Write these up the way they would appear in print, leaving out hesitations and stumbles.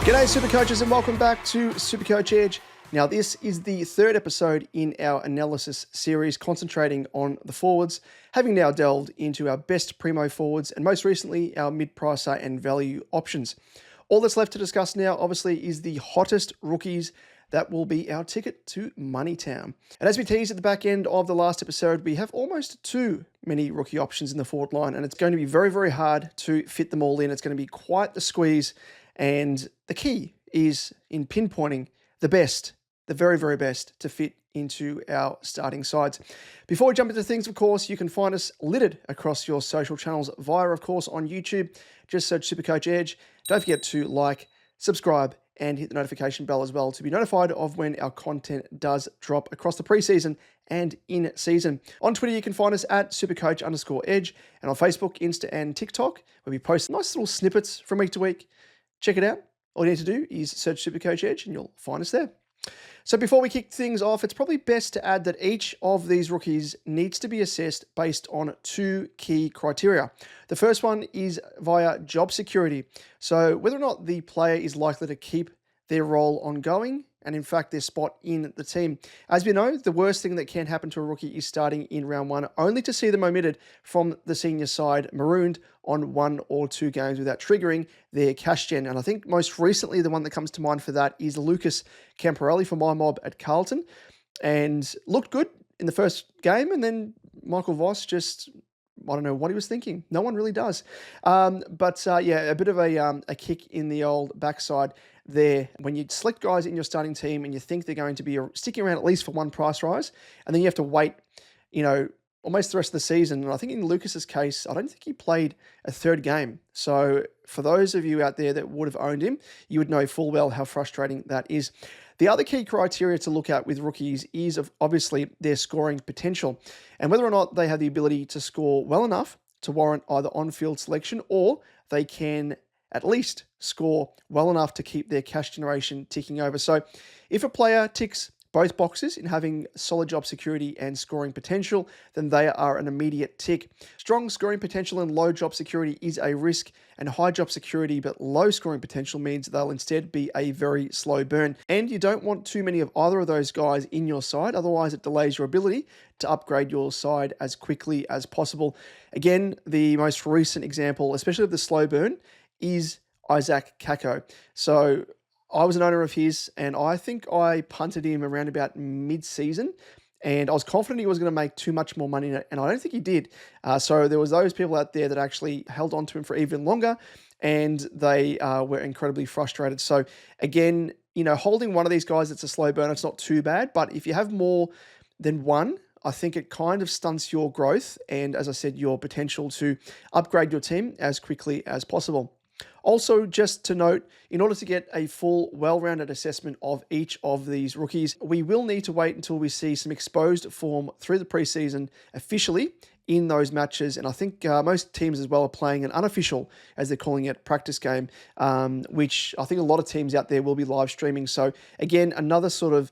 G'day Supercoaches and welcome back to Supercoach Edge. Now this is the third episode in our analysis series concentrating on the forwards, having now delved into our best primo forwards and most recently our mid-pricer and value options. All that's left to discuss now obviously is the hottest rookies that will be our ticket to Moneytown. And as we teased at the back end of the last episode, we have almost too many rookie options in the forward line and it's going to be very, very hard to fit them all in. It's going to be quite the squeeze. And the key is in pinpointing the best, the very, very best to fit into our starting sides. Before we jump into things, of course, you can find us littered across your social channels via, of course, on YouTube. Just search Supercoach Edge. Don't forget to like, subscribe, and hit the notification bell as well to be notified of when our content does drop across the preseason and in season. On Twitter, you can find us at Supercoach_Edge, and on Facebook, Insta, and TikTok, where we post nice little snippets from week to week. Check it out. All you need to do is search Supercoach Edge and you'll find us there. So before we kick things off, it's probably best to add that each of these rookies needs to be assessed based on two key criteria. The first one is via job security. So whether or not the player is likely to keep their role ongoing and in fact their spot in the team. As we know, the worst thing that can happen to a rookie is starting in round one, only to see them omitted from the senior side, marooned on 1 or 2 games without triggering their cash gen. And I think most recently the one that comes to mind for that is Lucas Camporelli for my mob at Carlton, and looked good in the first game, and then Michael Voss just, I don't know what he was thinking. No one really does. But a bit of a kick in the old backside there. When you select guys in your starting team and you think they're going to be sticking around at least for one price rise, and then you have to wait, almost the rest of the season. And I think in Lucas's case, I don't think he played a third game. So for those of you out there that would have owned him, you would know full well how frustrating that is. The other key criteria to look at with rookies is obviously their scoring potential and whether or not they have the ability to score well enough to warrant either on-field selection, or they can at least score well enough to keep their cash generation ticking over. So if a player ticks both boxes in having solid job security and scoring potential, then they are an immediate tick. Strong scoring potential and low job security is a risk, and high job security but low scoring potential means they'll instead be a very slow burn. And you don't want too many of either of those guys in your side, otherwise it delays your ability to upgrade your side as quickly as possible. Again, the most recent example, especially of the slow burn, is Isaac Kako. So I was an owner of his, and I think I punted him around about mid-season, and I was confident he was going to make too much more money in it, and I don't think he did. So there was those people out there that actually held on to him for even longer, and they were incredibly frustrated. So again, holding one of these guys that's a slow burner, it's not too bad, but if you have more than one, I think it kind of stunts your growth and, as I said, your potential to upgrade your team as quickly as possible. Also, just to note, in order to get a full, well-rounded assessment of each of these rookies, we will need to wait until we see some exposed form through the preseason officially in those matches. And I think most teams as well are playing an unofficial, as they're calling it, practice game, which I think a lot of teams out there will be live streaming. So again, another sort of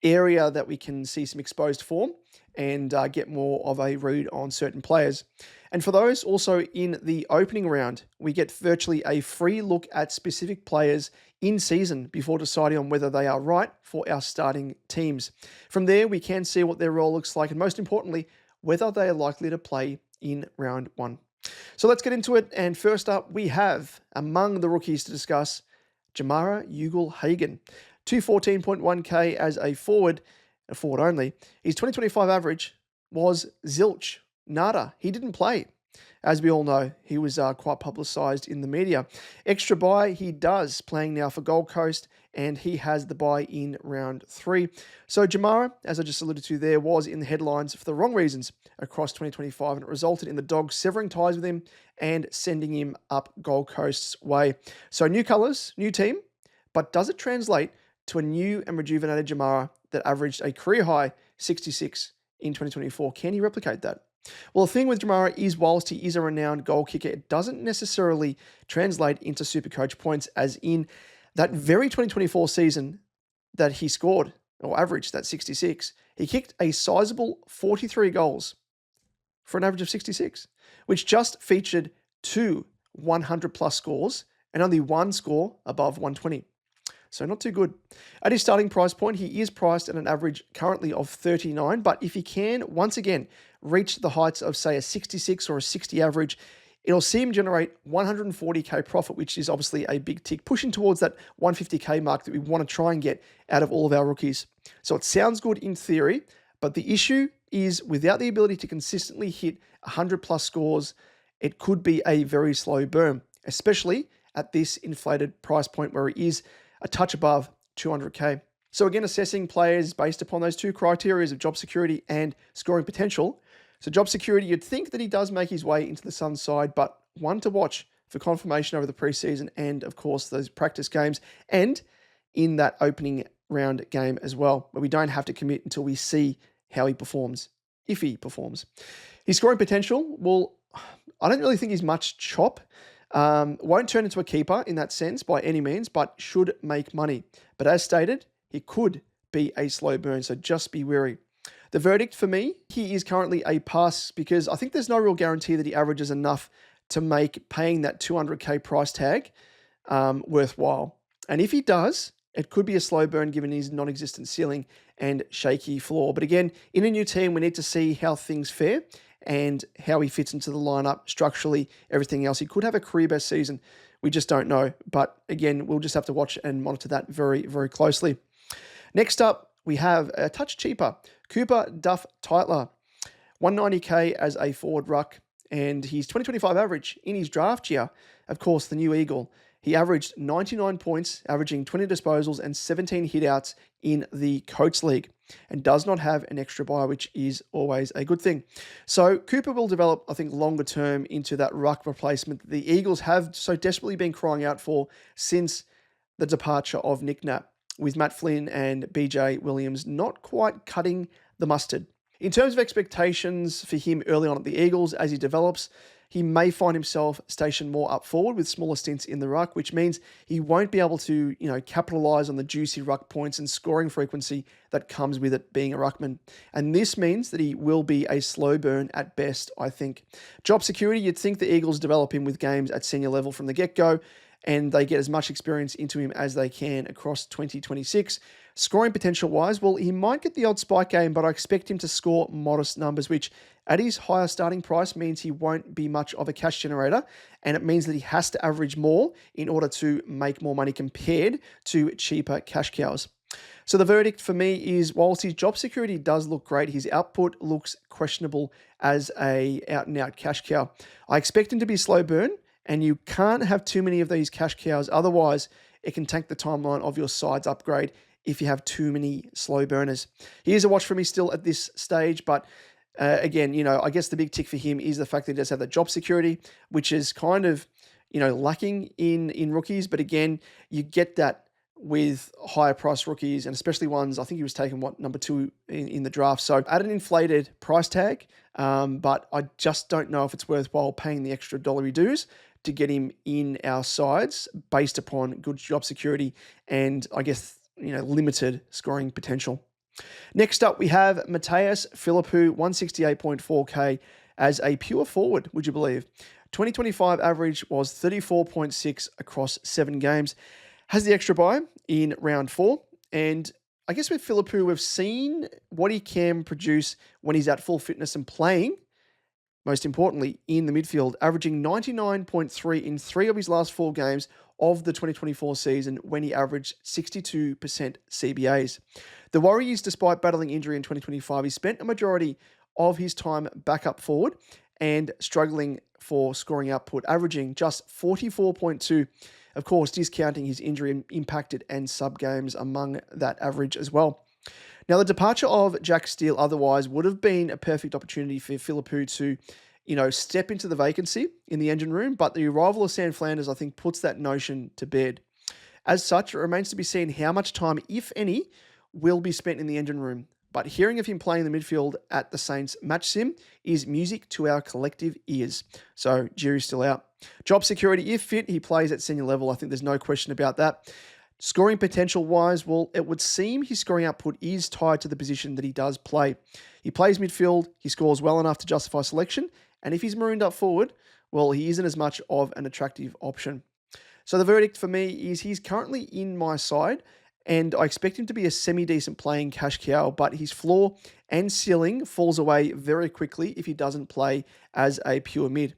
area that we can see some exposed form and get more of a read on certain players. And for those also in the opening round, we get virtually a free look at specific players in season before deciding on whether they are right for our starting teams. From there, we can see what their role looks like and most importantly, whether they are likely to play in round one. So let's get into it. And first up, we have among the rookies to discuss Jamarra Ugle-Hagan. 214.1k as a forward only. His 2025 average was zilch. Nada. He didn't play. As we all know, he was quite publicised in the media. Extra bye he does, playing now for Gold Coast, and he has the bye in round 3. So Jamarra, as I just alluded to there, was in the headlines for the wrong reasons across 2025, and it resulted in the Dogs severing ties with him and sending him up Gold Coast's way. So new colours, new team, but does it translate to a new and rejuvenated Jamarra that averaged a career-high 66 in 2024? Can he replicate that? Well, the thing with Jamarra is, whilst he is a renowned goal kicker, it doesn't necessarily translate into Supercoach points, as in that very 2024 season that he scored, or averaged that 66, he kicked a sizable 43 goals for an average of 66, which just featured 2 100-plus scores and only one score above 120. So not too good. At his starting price point, he is priced at an average currently of 39, but if he can, once again, reach the heights of, say, a 66 or a 60 average, it'll see him generate 140k profit, which is obviously a big tick, pushing towards that 150k mark that we want to try and get out of all of our rookies. So it sounds good in theory, but the issue is without the ability to consistently hit 100 plus scores, it could be a very slow burn, especially at this inflated price point where he is a touch above 200k. So again, assessing players based upon those two criteria of job security and scoring potential. So job security, you'd think that he does make his way into the Suns side, but one to watch for confirmation over the preseason and, of course, those practice games and in that opening round game as well, where we don't have to commit until we see how he performs, if he performs. His scoring potential, well, I don't really think he's much chop. Won't turn into a keeper in that sense by any means, but should make money. But as stated, he could be a slow burn, so just be wary. The verdict for me, he is currently a pass because I think there's no real guarantee that he averages enough to make paying that 200k price tag worthwhile. And if he does, it could be a slow burn given his non-existent ceiling and shaky floor. But again, in a new team, we need to see how things fare and how he fits into the lineup structurally, everything else. He could have a career best season. We just don't know. But again, we'll just have to watch and monitor that very, very closely. Next up, we have a touch cheaper, Cooper Duff-Tytler, 190k as a forward ruck, and his 2025 average in his draft year, of course, the new Eagle. He averaged 99 points, averaging 20 disposals and 17 hitouts in the Coates League, and does not have an extra buy, which is always a good thing. So Cooper will develop, I think, longer term into that ruck replacement that the Eagles have so desperately been crying out for since the departure of Nick Nat, with Matt Flynn and BJ Williams not quite cutting the mustard. In terms of expectations for him early on at the Eagles, as he develops, he may find himself stationed more up forward with smaller stints in the ruck, which means he won't be able to, capitalize on the juicy ruck points and scoring frequency that comes with it being a ruckman. And this means that he will be a slow burn at best, I think. Job security, you'd think the Eagles develop him with games at senior level from the get-go, and they get as much experience into him as they can across 2026. Scoring potential-wise, well, he might get the odd spike game, but I expect him to score modest numbers, which at his higher starting price means he won't be much of a cash generator, and it means that he has to average more in order to make more money compared to cheaper cash cows. So the verdict for me is, whilst his job security does look great, his output looks questionable as a out-and-out cash cow. I expect him to be slow burn, and you can't have too many of these cash cows. Otherwise, it can tank the timeline of your side's upgrade if you have too many slow burners. He is a watch for me still at this stage, but again, I guess the big tick for him is the fact that he does have that job security, which is kind of, lacking in rookies. But again, you get that with higher price rookies, and especially ones, I think he was taken, number 2 in the draft. So at an inflated price tag, but I just don't know if it's worthwhile paying the extra dollar he dues to get him in our sides based upon good job security and I guess, limited scoring potential. Next up, we have Mattaes Phillipou, 168.4k as a pure forward, would you believe? 2025 average was 34.6 across 7 games. Has the extra buy in round 4. And I guess with Phillipou, we've seen what he can produce when he's at full fitness and playing, most importantly, in the midfield, averaging 99.3 in 3 of his last 4 games of the 2024 season when he averaged 62% CBAs. The worry is, despite battling injury in 2025, he spent a majority of his time back up forward and struggling for scoring output, averaging just 44.2, of course, discounting his injury impacted and sub games among that average as well. Now, the departure of Jack Steele otherwise would have been a perfect opportunity for Phillipou to, step into the vacancy in the engine room, but the arrival of Sam Flanders, I think, puts that notion to bed. As such, it remains to be seen how much time, if any, will be spent in the engine room. But hearing of him playing in the midfield at the Saints match sim is music to our collective ears. So, jury's still out. Job security, if fit, he plays at senior level. I think there's no question about that. Scoring potential-wise, well, it would seem his scoring output is tied to the position that he does play. He plays midfield, he scores well enough to justify selection, and if he's marooned up forward, well, he isn't as much of an attractive option. So the verdict for me is he's currently in my side, and I expect him to be a semi-decent playing cash cow, but his floor and ceiling falls away very quickly if he doesn't play as a pure mid.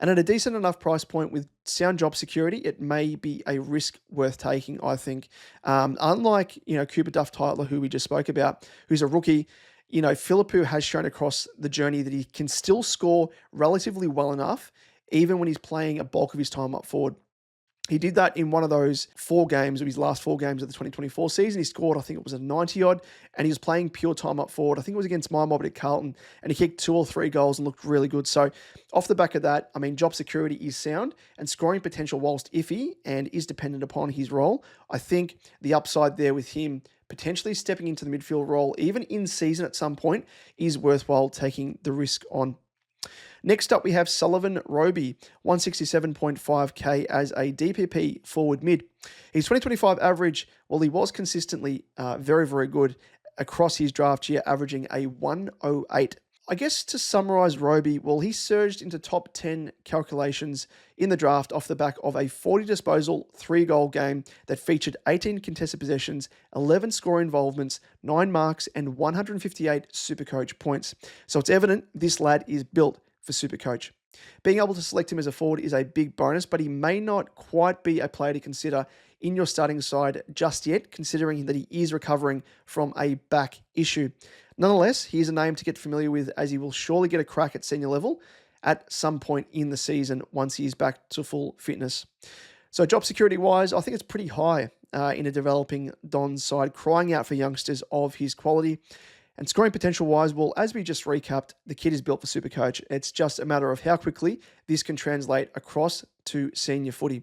And at a decent enough price point with sound job security, it may be a risk worth taking, I think. Unlike, Cooper Duff-Tytler, who we just spoke about, who's a rookie, Phillipou has shown across the journey that he can still score relatively well enough, even when he's playing a bulk of his time up forward. He did that in one of those 4 games of his last 4 games of the 2024 season. He scored, I think it was a 90-odd, and he was playing pure time up forward. I think it was against my mob at Carlton, and he kicked 2 or 3 goals and looked really good. So off the back of that, job security is sound, and scoring potential, whilst iffy and is dependent upon his role, I think the upside there with him potentially stepping into the midfield role, even in season at some point, is worthwhile taking the risk on. Next up, we have Sullivan Robey, 167.5k as a DPP forward mid. His 2025 average, well, he was consistently very, very good across his draft year, averaging a 108. I guess to summarise Robey, well, he surged into top 10 calculations in the draft off the back of a 40 disposal, 3-goal game that featured 18 contested possessions, 11 score involvements, 9 marks, and 158 SuperCoach points. So it's evident this lad is built for SuperCoach. Being able to select him as a forward is a big bonus, but he may not quite be a player to consider in your starting side just yet, considering that he is recovering from a back issue. Nonetheless, he is a name to get familiar with, as he will surely get a crack at senior level at some point in the season once he is back to full fitness. So job security-wise, I think it's pretty high in a developing Don's side, crying out for youngsters of his quality. And scoring potential-wise, well, as we just recapped, the kid is built for SuperCoach. It's just a matter of how quickly this can translate across to senior footy.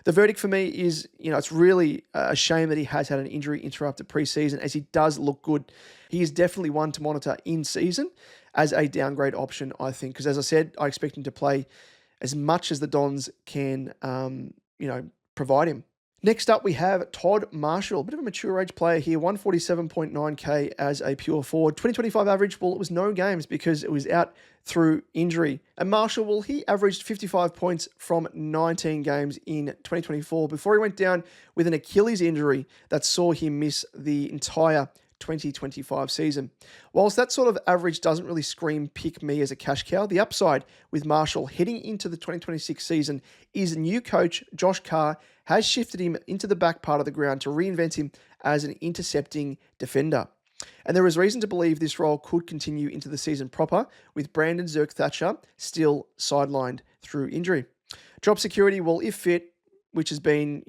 The verdict for me is, it's really a shame that he has had an injury-interrupted preseason, as he does look good. He is definitely one to monitor in season as a downgrade option, I think, because as I said, I expect him to play as much as the Dons can, provide him. Next up, we have Todd Marshall, a bit of a mature age player here, 147.9k as a pure forward. 2025 average, well, it was no games because it was out through injury. And Marshall, well, he averaged 55 points from 19 games in 2024 before he went down with an Achilles injury that saw him miss the entire 2025 season. Whilst that sort of average doesn't really scream pick me as a cash cow, the upside with Marshall heading into the 2026 season is new coach Josh Carr has shifted him into the back part of the ground to reinvent him as an intercepting defender. And there is reason to believe this role could continue into the season proper, with Brandon Zerk-Thatcher still sidelined through injury. Job security, well, if fit, which has been,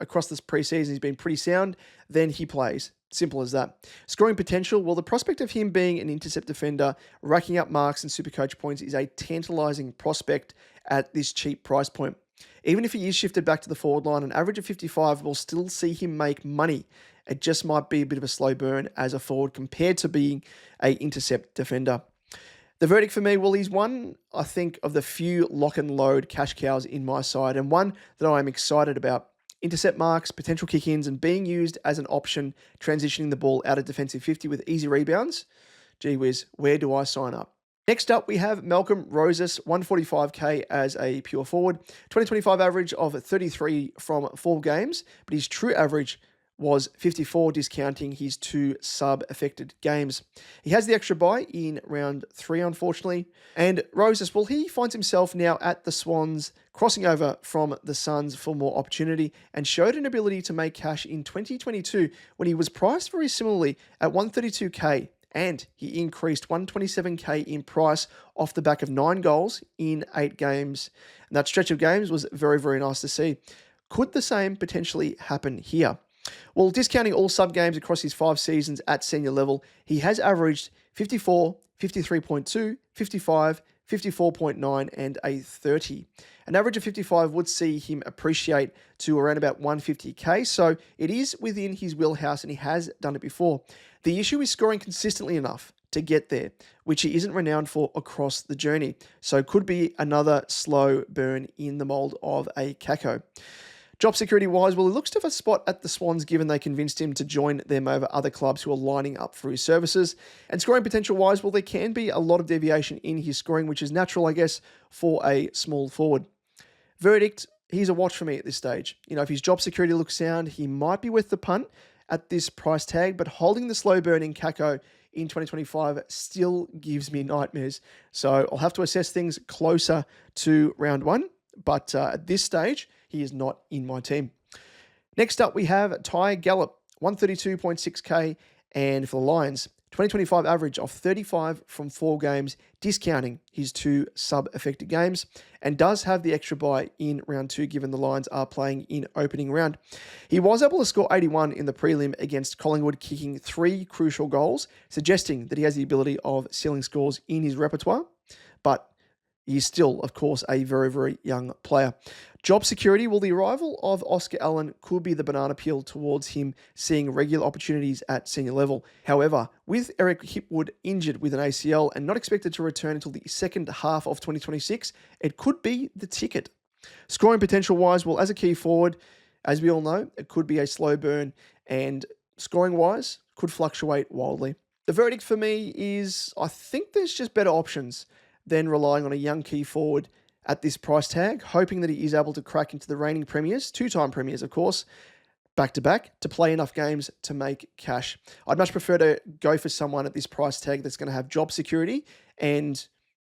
across this preseason, he's been pretty sound, then he plays. Simple as that. Scoring potential, well, the prospect of him being an intercept defender, racking up marks and SuperCoach points is a tantalising prospect at this cheap price point. Even if he is shifted back to the forward line, an average of 55 will still see him make money. It just might be a bit of a slow burn as a forward compared to being an intercept defender. The verdict for me, well, he's one, I think, of the few lock and load cash cows in my side, and one that I am excited about. Intercept marks, potential kick-ins, and being used as an option, transitioning the ball out of defensive 50 with easy rebounds. Gee whiz, where do I sign up? Next up, we have Malcolm Rosas, 145k as a pure forward. 2025 average of 33 from 4 games, but his true average was 54, discounting his 2 sub-affected games. He has the extra bye in round 3, unfortunately. And Rosas, well, he finds himself now at the Swans, crossing over from the Suns for more opportunity, and showed an ability to make cash in 2022 when he was priced very similarly at 132k. And he increased 127k in price off the back of 9 goals in 8 games. And that stretch of games was very, very nice to see. Could the same potentially happen here? Well, discounting all sub-games across his 5 seasons at senior level, he has averaged 54, 53.2, 55, 54.9, and a 30. An average of 55 would see him appreciate to around about 150k, so it is within his wheelhouse and he has done it before. The issue is scoring consistently enough to get there, which he isn't renowned for across the journey, so could be another slow burn in the mould of a Kako. Job security-wise, well, he looks to have a spot at the Swans given they convinced him to join them over other clubs who are lining up for his services. And scoring potential-wise, well, there can be a lot of deviation in his scoring, which is natural, I guess, for a small forward. Verdict, he's a watch for me at this stage. If his job security looks sound, he might be worth the punt at this price tag, but holding the slow burning Kako in 2025 still gives me nightmares. So I'll have to assess things closer to round one, but at this stage, he is not in my team. Next up, we have Gallop, 132.6k, and for the Lions, 2025 average of 35 from 4 games, discounting his 2 sub-affected games, and does have the extra bye in round 2 given the Lions are playing in opening round. He was able to score 81 in the prelim against Collingwood, kicking 3 crucial goals, suggesting that he has the ability of sealing scores in his repertoire, but he's still, of course, a very, very young player. Job security, well, the arrival of Oscar Allen could be the banana peel towards him seeing regular opportunities at senior level. However, with Eric Hipwood injured with an ACL and not expected to return until the second half of 2026, it could be the ticket. Scoring potential-wise, well, as a key forward, as we all know, it could be a slow burn, and scoring-wise, could fluctuate wildly. The verdict for me is I think there's just better options than relying on a young key forward at this price tag, hoping that he is able to crack into the reigning premiers, 2-time premiers, of course, back-to-back, to play enough games to make cash. I'd much prefer to go for someone at this price tag that's going to have job security, and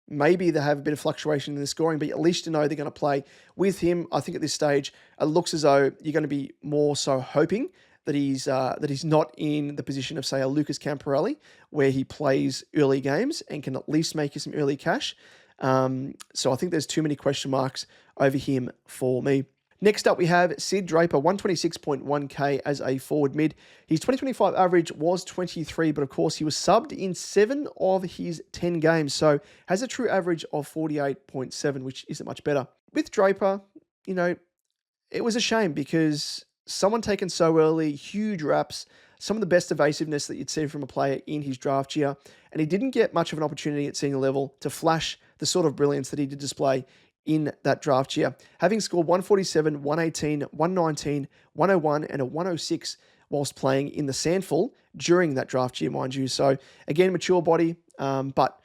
maybe they have a bit of fluctuation in the scoring, but at least you know they're going to play with him. I think at this stage, it looks as though you're going to be more so hoping that he's not in the position of, say, a Lucas Camporelli, where he plays early games and can at least make you some early cash. So I think there's too many question marks over him for me. Next up, we have Sid Draper, 126.1k as a forward mid. His 2025 average was 23, but of course he was subbed in 7 of his 10 games, so has a true average of 48.7, which isn't much better. With Draper, it was a shame because someone taken so early, huge reps, some of the best evasiveness that you'd see from a player in his draft year, and he didn't get much of an opportunity at senior level to flash the sort of brilliance that he did display in that draft year, having scored 147, 118, 119, 101, and a 106 whilst playing in the Sandful during that draft year, mind you. So again, mature body, but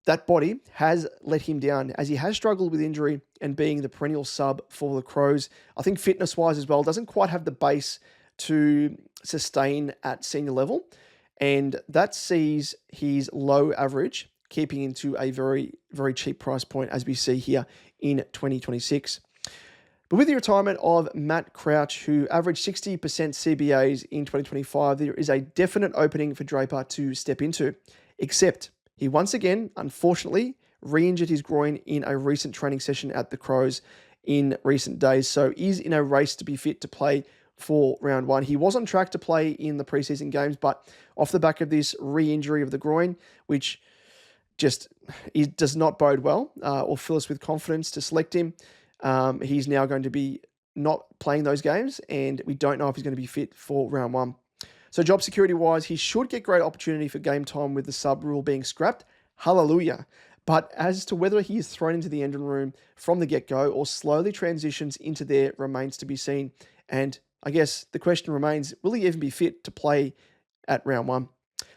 that body has let him down as he has struggled with injury and being the perennial sub for the Crows. I think fitness-wise as well, doesn't quite have the base to sustain at senior level, and that sees his low average keeping into a very, very cheap price point as we see here in 2026. But with the retirement of Matt Crouch, who averaged 60% CBAs in 2025, there is a definite opening for Draper to step into, except he once again, unfortunately, re-injured his groin in a recent training session at the Crows in recent days, so is in a race to be fit to play for round 1. He was on track to play in the preseason games, but off the back of this re-injury of the groin, which just does not bode well or fill us with confidence to select him, he's now going to be not playing those games, and we don't know if he's going to be fit for round 1. So job security-wise, he should get great opportunity for game time with the sub rule being scrapped. Hallelujah. But as to whether he is thrown into the engine room from the get-go or slowly transitions into there remains to be seen. And I guess the question remains, will he even be fit to play at round 1?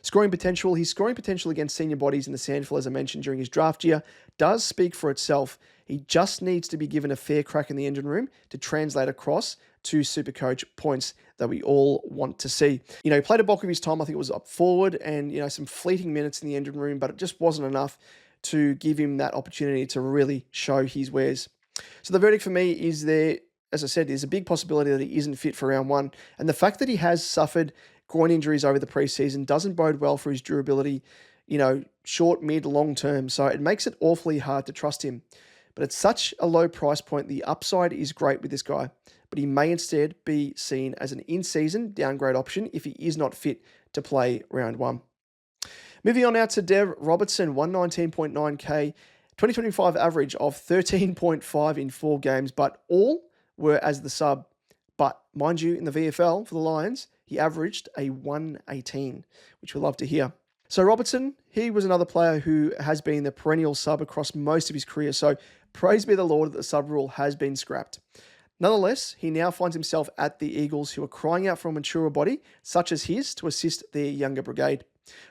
Scoring potential, his scoring potential against senior bodies in the Sandful, as I mentioned during his draft year, does speak for itself. He just needs to be given a fair crack in the engine room to translate across to SuperCoach points that we all want to see. He played a bulk of his time, I think it was up forward, and some fleeting minutes in the engine room, but it just wasn't enough to give him that opportunity to really show his wares. So the verdict for me is there, as I said, there's a big possibility that he isn't fit for round 1, and the fact that he has suffered groin injuries over the preseason doesn't bode well for his durability, short, mid, long term. So it makes it awfully hard to trust him. But at such a low price point, the upside is great with this guy, but he may instead be seen as an in-season downgrade option if he is not fit to play round 1. Moving on now to Dev Robertson, 119.9k, 2025 average of 13.5 in 4 games, but all were as the sub. But mind you, in the VFL for the Lions, he averaged a 118, which we'll love to hear. So Robertson, he was another player who has been the perennial sub across most of his career, so praise be the Lord that the sub rule has been scrapped. Nonetheless, he now finds himself at the Eagles, who are crying out for a mature body, such as his, to assist their younger brigade.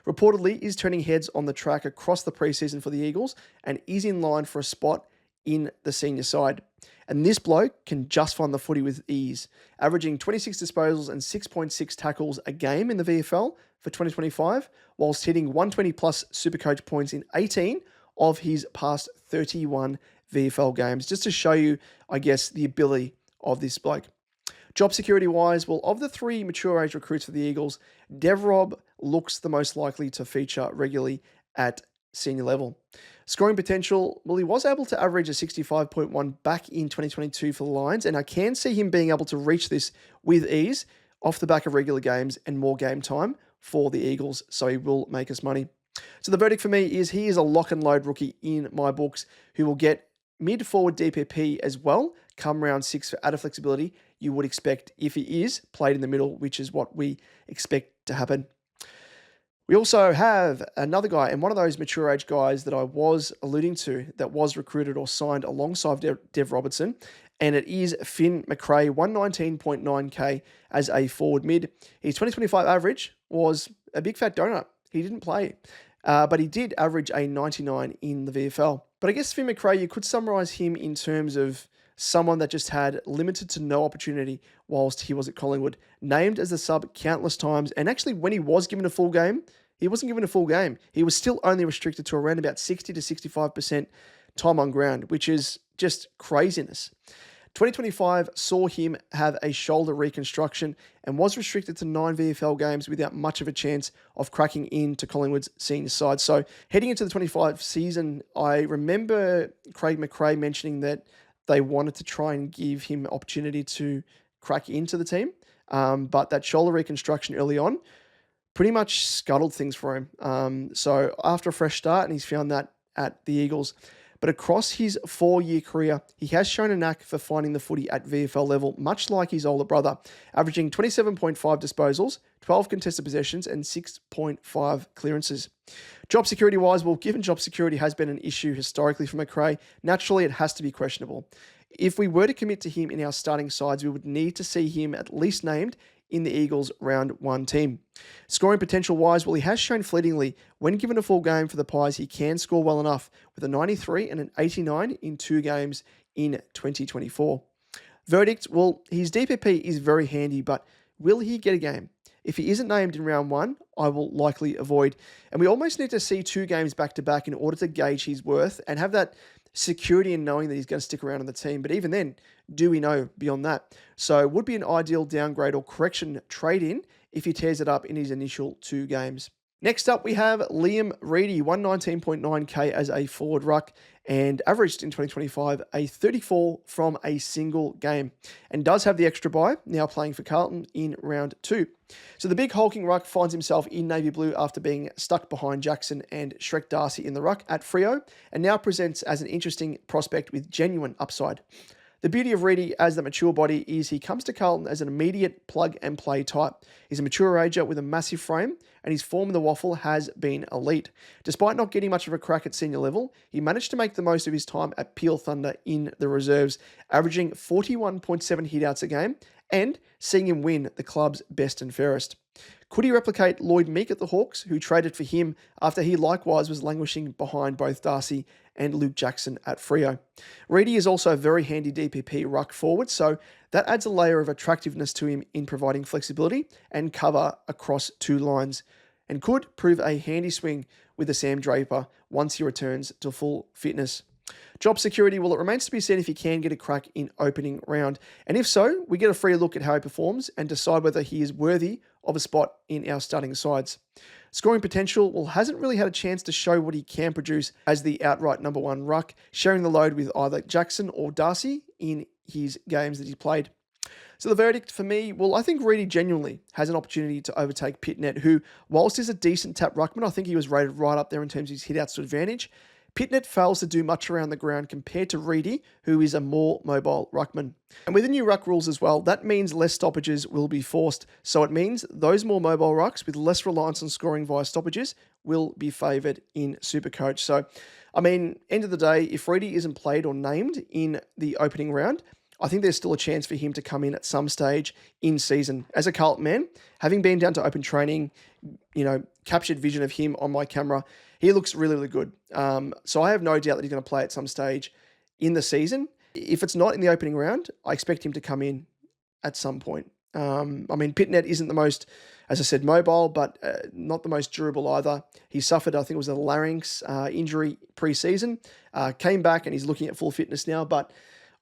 Reportedly, is turning heads on the track across the preseason for the Eagles and is in line for a spot in the senior side. And this bloke can just find the footy with ease, averaging 26 disposals and 6.6 tackles a game in the VFL for 2025, whilst hitting 120 plus Supercoach points in 18 of his past 31 VFL games, just to show you, I guess, the ability of this bloke. Job security-wise, well, of the 3 mature age recruits for the Eagles, Dev-Rob looks the most likely to feature regularly at senior level. Scoring potential, well, he was able to average a 65.1 back in 2022 for the Lions, and I can see him being able to reach this with ease off the back of regular games and more game time for the Eagles, so he will make us money. So the verdict for me is he is a lock and load rookie in my books who will get mid-forward DPP as well come round 6 for added flexibility you would expect if he is played in the middle, which is what we expect to happen. We also have another guy, and one of those mature age guys that I was alluding to that was recruited or signed alongside Dev Robertson, and it is Finn Macrae, 119.9k as a forward mid. His 2025 average was a big fat donut. He didn't play, but he did average a 99 in the VFL. But I guess Finn Macrae, you could summarise him in terms of someone that just had limited to no opportunity whilst he was at Collingwood, named as the sub countless times, and actually when he was given a full game, he wasn't given a full game. He was still only restricted to around about 60 to 65% time on ground, which is just craziness. 2025 saw him have a shoulder reconstruction and was restricted to 9 VFL games without much of a chance of cracking into Collingwood's senior side. So heading into the 25 season, I remember Craig Macrae mentioning that they wanted to try and give him opportunity to crack into the team. But that shoulder reconstruction early on pretty much scuttled things for him. So after a fresh start, and he's found that at the Eagles. But across his 4-year career, he has shown a knack for finding the footy at VFL level, much like his older brother, averaging 27.5 disposals, 12 contested possessions, and 6.5 clearances. Job security-wise, well, given job security has been an issue historically for Macrae, naturally it has to be questionable. If we were to commit to him in our starting sides, we would need to see him at least named in the Eagles' round 1 team. Scoring potential-wise, well, he has shown fleetingly, when given a full game for the Pies, he can score well enough, with a 93 and an 89 in 2 games in 2024. Verdict, well, his DPP is very handy, but will he get a game? If he isn't named in round 1, I will likely avoid. And we almost need to see 2 games back-to-back in order to gauge his worth and have that security in knowing that he's going to stick around on the team. But even then, do we know beyond that? So it would be an ideal downgrade or correction trade-in if he tears it up in his initial 2 games. Next up, we have Liam Reidy, 119.9k as a forward ruck, and averaged in 2025 a 34 from a single game, and does have the extra bye, now playing for Carlton in round 2. So the big hulking ruck finds himself in navy blue after being stuck behind Jackson and Shrek Darcy in the ruck at Freo, and now presents as an interesting prospect with genuine upside. The beauty of Reidy as the mature body is he comes to Carlton as an immediate plug-and-play type. He's a mature ager with a massive frame, and his form in the waffle has been elite. Despite not getting much of a crack at senior level, he managed to make the most of his time at Peel Thunder in the reserves, averaging 41.7 hitouts a game, and seeing him win the club's best and fairest. Could he replicate Lloyd Meek at the Hawks, who traded for him after he likewise was languishing behind both Darcy and Luke Jackson at Freo? Reidy is also a very handy DPP ruck forward, so that adds a layer of attractiveness to him in providing flexibility and cover across 2 lines, and could prove a handy swing with the Sid Draper once he returns to full fitness. Job security, well, it remains to be seen if he can get a crack in opening round. And if so, we get a free look at how he performs and decide whether he is worthy of a spot in our starting sides. Scoring potential, well, hasn't really had a chance to show what he can produce as the outright number 1 ruck, sharing the load with either Jackson or Darcy in his games that he's played. So the verdict for me, well, I think Reidy genuinely has an opportunity to overtake Pitnet, who, whilst is a decent tap ruckman, I think he was rated right up there in terms of his hitouts to advantage. Pitnet fails to do much around the ground compared to Reidy, who is a more mobile ruckman. And with the new ruck rules as well, that means less stoppages will be forced. So it means those more mobile rucks with less reliance on scoring via stoppages will be favoured in Supercoach. So, I mean, end of the day, if Reidy isn't played or named in the opening round, I think there's still a chance for him to come in at some stage in season. As a Carlton man, having been down to open training, captured vision of him on my camera, he looks really, really good. So I have no doubt that he's going to play at some stage in the season. If it's not in the opening round, I expect him to come in at some point. Pitnet isn't the most, as I said, mobile, but not the most durable either. He suffered, I think it was a larynx injury pre-season, came back and he's looking at full fitness now. But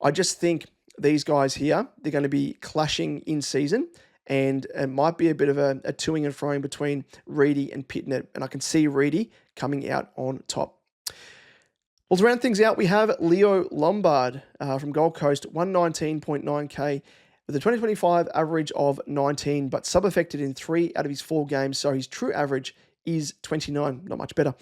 I just think these guys here, they're going to be clashing in season, and it might be a bit of a toing and froing between Reidy and Pitnet, and I can see Reidy coming out on top. Well, to round things out, we have Leo Lombard from Gold Coast, 119.9k with a 2025 average of 19, but sub-affected in 3 out of his 4 games, so his true average is 29, not much better,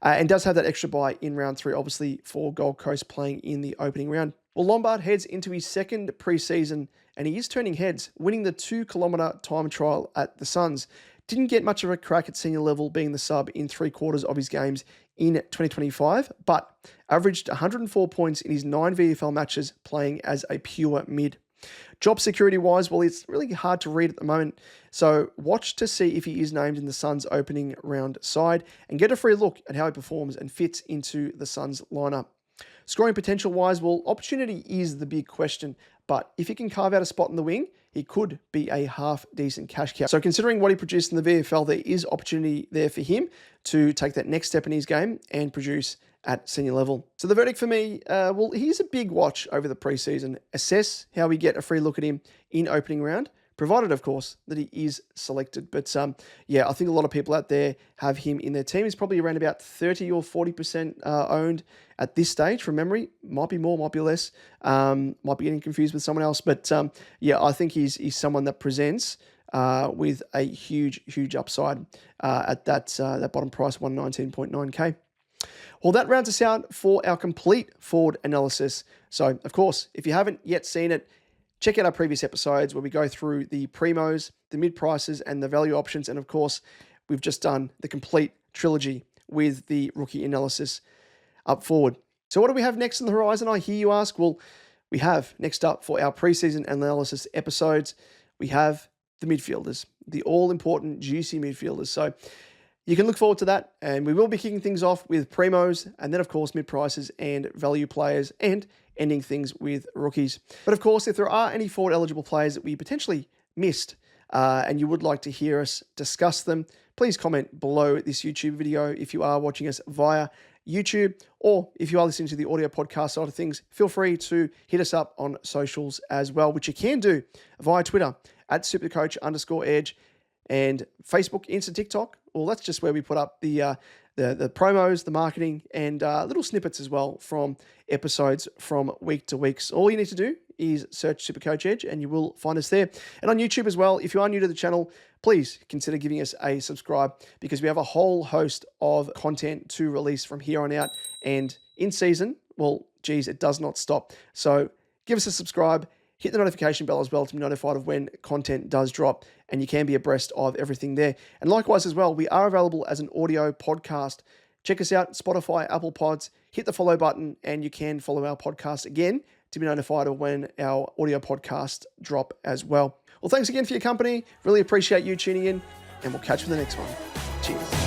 and does have that extra bye in round 3, obviously, for Gold Coast playing in the opening round. Well, Lombard heads into his second pre-season, and he is turning heads, winning the 2-kilometre time trial at the Suns. Didn't get much of a crack at senior level, being the sub in 3/4 of his games in 2025, but averaged 104 points in his 9 VFL matches playing as a pure mid. Job security-wise, well, it's really hard to read at the moment, so watch to see if he is named in the Suns' opening round side and get a free look at how he performs and fits into the Suns' lineup. Scoring potential-wise, well, opportunity is the big question, but if he can carve out a spot in the wing, he could be a half-decent cash cow. So considering what he produced in the VFL, there is opportunity there for him to take that next step in his game and produce at senior level. So the verdict for me, well, he's a big watch over the preseason. Assess how we get a free look at him in opening round, provided, of course, that he is selected. But yeah, I think a lot of people out there have him in their team. He's probably around about 30 or 40% owned at this stage from memory. Might be more, might be less. Might be getting confused with someone else. But yeah, I think he's someone that presents with a huge upside at that bottom price, 119.9k. Well, that rounds us out for our complete forward analysis. So, of course, if you haven't yet seen it, check out our previous episodes where we go through the primos, the mid prices, and the value options. And, of course, we've just done the complete trilogy with the rookie analysis up forward. So what do we have next on the horizon, I hear you ask? Well, we have next up for our preseason analysis episodes, we have the midfielders, the all-important, juicy midfielders. So you can look forward to that, and we will be kicking things off with primos, and then, of course, mid-prices and value players, and ending things with rookies. But, of course, if there are any forward-eligible players that we potentially missed and you would like to hear us discuss them, please comment below this YouTube video if you are watching us via YouTube, or if you are listening to the audio podcast side of things, feel free to hit us up on socials as well, which you can do via Twitter at @supercoach_edge, and Facebook, Insta, TikTok. Well, that's just where we put up the promos, the marketing, and little snippets as well from episodes from week to week. So all you need to do is search SuperCoach Edge and you will find us there. And on YouTube as well, if you are new to the channel, please consider giving us a subscribe, because we have a whole host of content to release from here on out. And in season, well, geez, it does not stop. So give us a subscribe. Hit the notification bell as well to be notified of when content does drop, and you can be abreast of everything there. And likewise as well, we are available as an audio podcast. Check us out, Spotify, Apple Pods, hit the follow button, and you can follow our podcast again to be notified of when our audio podcasts drop as well. Well, thanks again for your company. Really appreciate you tuning in, and we'll catch you in the next one. Cheers.